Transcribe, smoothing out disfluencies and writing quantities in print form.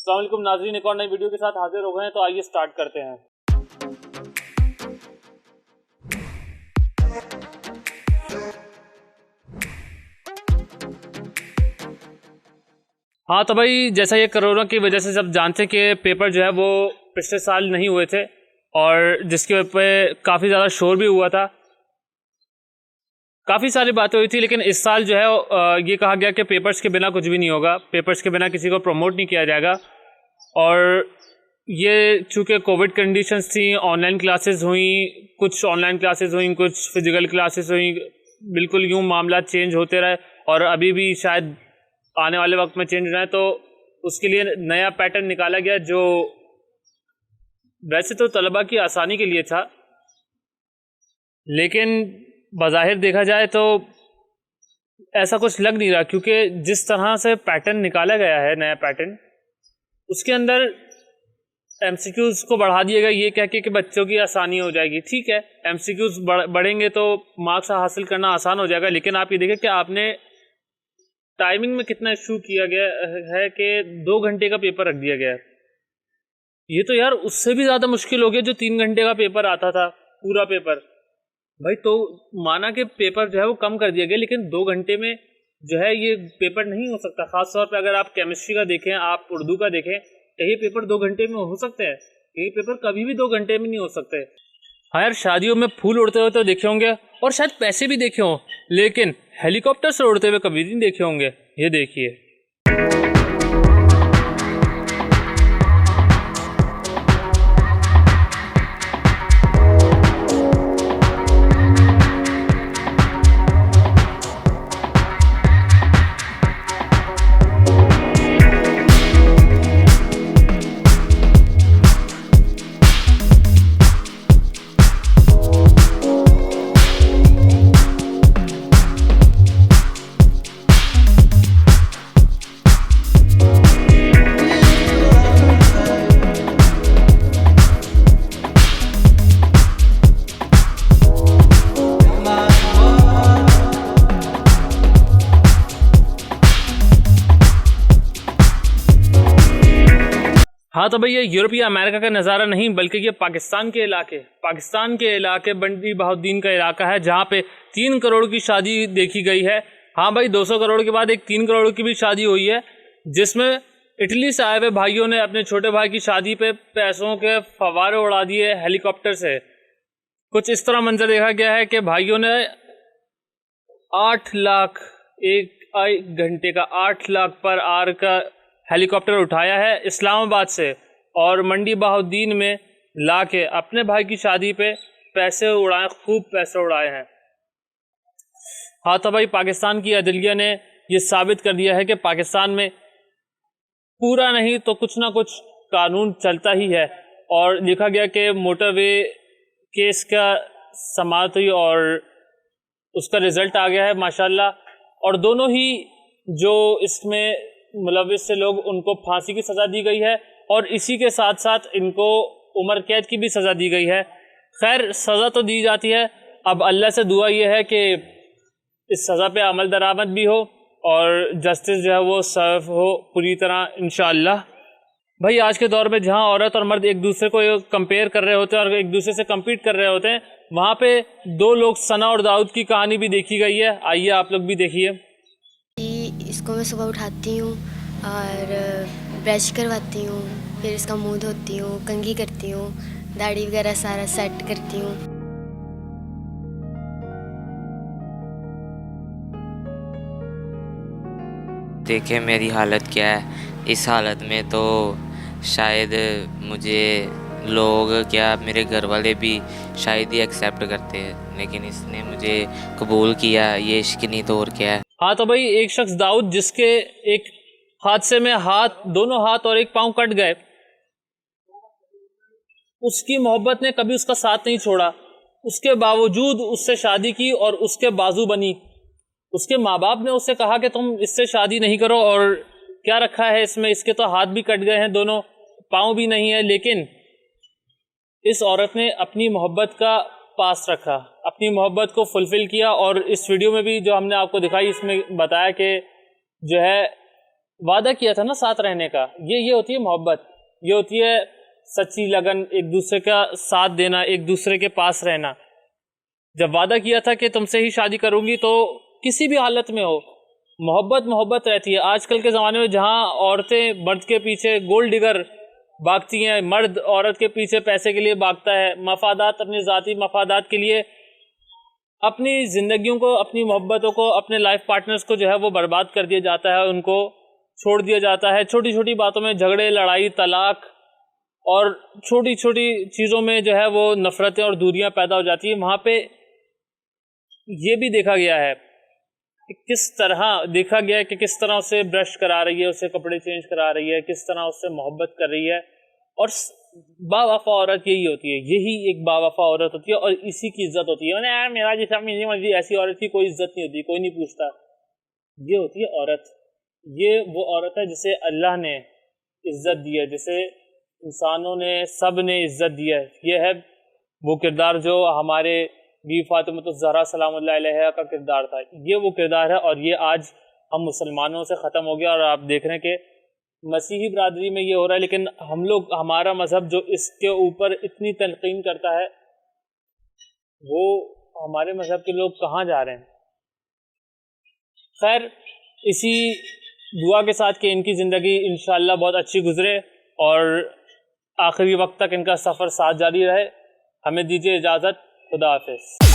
अस्सलाम वालेकुम नाज़रीन, एक और नई वीडियो के साथ हाजिर हो गए हैं। तो आइए स्टार्ट करते हैं। हाँ तो भाई, जैसा ये कोरोना की वजह से सब जानते हैं कि पेपर जो है वो पिछले साल नहीं हुए थे और जिसकी वजह पे काफ़ी ज़्यादा शोर भी हुआ था, काफ़ी सारी बातें हुई थी। लेकिन इस साल जो है ये कहा गया कि पेपर्स के बिना कुछ भी नहीं होगा, पेपर्स के बिना किसी को प्रमोट नहीं किया जाएगा। और ये चूँकि कोविड कंडीशंस थी, ऑनलाइन क्लासेस हुई, कुछ ऑनलाइन क्लासेस हुई, कुछ फिजिकल क्लासेस हुई, बिल्कुल यूँ मामला चेंज होते रहे और अभी भी शायद आने वाले वक्त में चेंज हो जाए। तो उसके लिए नया पैटर्न निकाला गया जो वैसे तो तलबा की आसानी के लिए था, लेकिन बज़ाहिर देखा जाए तो ऐसा कुछ लग नहीं रहा, क्योंकि जिस तरह से पैटर्न निकाला गया है, नया पैटर्न, उसके अंदर एमसीक्यूज़ को बढ़ा दिया गया ये कह के कि बच्चों की आसानी हो जाएगी। ठीक है, एमसीक्यूज़ बढ़ेंगे तो मार्क्स हासिल करना आसान हो जाएगा, लेकिन आप ये देखें कि आपने टाइमिंग में कितना इशू किया गया है कि 2 घंटे का पेपर रख दिया गया है। ये तो यार उससे भी ज़्यादा मुश्किल हो गया जो 3 घंटे का पेपर आता था, पूरा पेपर। भाई तो माना कि पेपर जो है वो कम कर दिया गया, लेकिन 2 घंटे में जो है ये पेपर नहीं हो सकता। ख़ास तौर पे अगर आप केमिस्ट्री का देखें, आप उर्दू का देखें, तो ये पेपर 2 घंटे में हो सकते हैं। ये पेपर कभी भी 2 घंटे में नहीं हो सकते। हाँ यार, शादियों में फूल उड़ते हुए तो देखे होंगे और शायद पैसे भी देखे हों, लेकिन हेलीकॉप्टर से उड़ते हुए कभी नहीं देखे होंगे। ये देखिए, हाँ तो भाई ये यूरोप या अमेरिका का नज़ारा नहीं, बल्कि ये पाकिस्तान के इलाके बंडी बहाउद्दीन का इलाका है, जहाँ पे 3 करोड़ की शादी देखी गई है। हाँ भाई, 200 करोड़ के बाद एक 3 करोड़ की भी शादी हुई है, जिसमें इटली से आए हुए भाइयों ने अपने छोटे भाई की शादी पे पैसों के फव्वारे उड़ा दिए हेलीकॉप्टर से। कुछ इस तरह मंजर देखा गया है कि भाइयों ने 8 लाख, एक घंटे का 8 लाख पर आर का हेलीकॉप्टर उठाया है इस्लामाबाद से और मंडी बहाउद्दीन में लाके अपने भाई की शादी पे पैसे उड़ाए, खूब पैसे उड़ाए हैं। हाँ तो भाई, पाकिस्तान की अदलिया ने ये साबित कर दिया है कि पाकिस्तान में पूरा नहीं तो कुछ ना कुछ कानून चलता ही है। और लिखा गया कि मोटरवे केस का समाअत हुई और उसका रिज़ल्ट आ गया है माशाल्लाह। और दोनों ही जो इसमें मुलविस से लोग, उनको फांसी की सज़ा दी गई है और इसी के साथ साथ इनको उम्र कैद की भी सज़ा दी गई है। खैर, सज़ा तो दी जाती है, अब अल्लाह से दुआ ये है कि इस सज़ा पे अमल दरामद भी हो और जस्टिस जो है वो सर्व हो पूरी तरह इंशाअल्लाह। भाई आज के दौर में जहाँ औरत और मर्द एक दूसरे को कंपेयर कर रहे होते हैं और एक दूसरे से कम्पीट कर रहे होते हैं, वहाँ पे 2 लोग, सना और दाऊद की कहानी भी देखी गई है। आइए आप लोग भी देखिए। इसको मैं सुबह उठाती हूँ और ब्रश करवाती हूँ, फिर इसका मुंह धोती हूँ, कंघी करती हूँ, दाढ़ी वगैरह सारा सेट करती हूँ। देखिए मेरी हालत क्या है। इस हालत में तो शायद मुझे लोग क्या, मेरे घर वाले भी शायद ही एक्सेप्ट करते हैं, लेकिन इसने मुझे कबूल किया। ये इश्क नहीं तो और क्या है। हाँ तो भाई, एक शख्स दाऊद जिसके एक हादसे में दोनों हाथ और एक पांव कट गए, उसकी मोहब्बत ने कभी उसका साथ नहीं छोड़ा। उसके बावजूद उससे शादी की और उसके बाजू बनी। उसके माँ बाप ने उससे कहा कि तुम इससे शादी नहीं करो, और क्या रखा है इसमें, इसके तो हाथ भी कट गए हैं, दोनों पाँव भी नहीं है, लेकिन इस औरत ने अपनी मोहब्बत का पास रखा, अपनी मोहब्बत को फुलफ़िल किया। और इस वीडियो में भी जो हमने आपको दिखाई, इसमें बताया कि जो है वादा किया था ना साथ रहने का, ये होती है मोहब्बत, ये होती है सच्ची लगन, एक दूसरे का साथ देना, एक दूसरे के पास रहना। जब वादा किया था कि तुमसे ही शादी करूंगी तो किसी भी हालत में हो मोहब्बत रहती है। आजकल के ज़माने में जहाँ औरतें मर्द के पीछे गोल्ड डिगर भागती हैं, मर्द औरत के पीछे पैसे के लिए भागता है, मफादात, अपने ज़ाती मफादात के लिए अपनी ज़िंदगियों को, अपनी मोहब्बतों को, अपने लाइफ पार्टनर्स को जो है वो बर्बाद कर दिया जाता है, उनको छोड़ दिया जाता है। छोटी छोटी बातों में झगड़े, लड़ाई, तलाक और छोटी छोटी चीज़ों में जो है वो नफ़रतें और दूरियां पैदा हो जाती हैं। वहाँ पे ये भी देखा गया है कि किस तरह उसे ब्रश करा रही है, उसे कपड़े चेंज करा रही है, किस तरह उससे मोहब्बत कर रही है। और बावफा औरत यही होती है, यही एक बावफा औरत होती है और इसी की इज्जत होती है। यार मेरा जैसा मेरी मर्जी, ऐसी औरत की कोई इज्जत नहीं होती, कोई नहीं पूछता। ये होती है औरत, ये वो औरत है जिसे अल्लाह ने इज्जत दी है, जिसे इंसानों ने, सब ने इज्जत दी है। ये है वो किरदार जो हमारे बीवी फातिमा ज़हरा सलामुल्लाह अलैहा का किरदार था। ये वो किरदार है और ये आज हम मुसलमानों से ख़त्म हो गया। और आप देख रहे हैं कि मसीही बरादरी में ये हो रहा है, लेकिन हम लोग, हमारा मज़हब जो इसके ऊपर इतनी तनकीन करता है, वो हमारे मज़हब के लोग कहाँ जा रहे हैं। खैर, इसी दुआ के साथ कि इनकी ज़िंदगी इंशाअल्लाह बहुत अच्छी गुजरे और आखिरी वक्त तक इनका सफ़र साथ जारी रहे। हमें दीजिए इजाज़त। खुदा हाफिज़।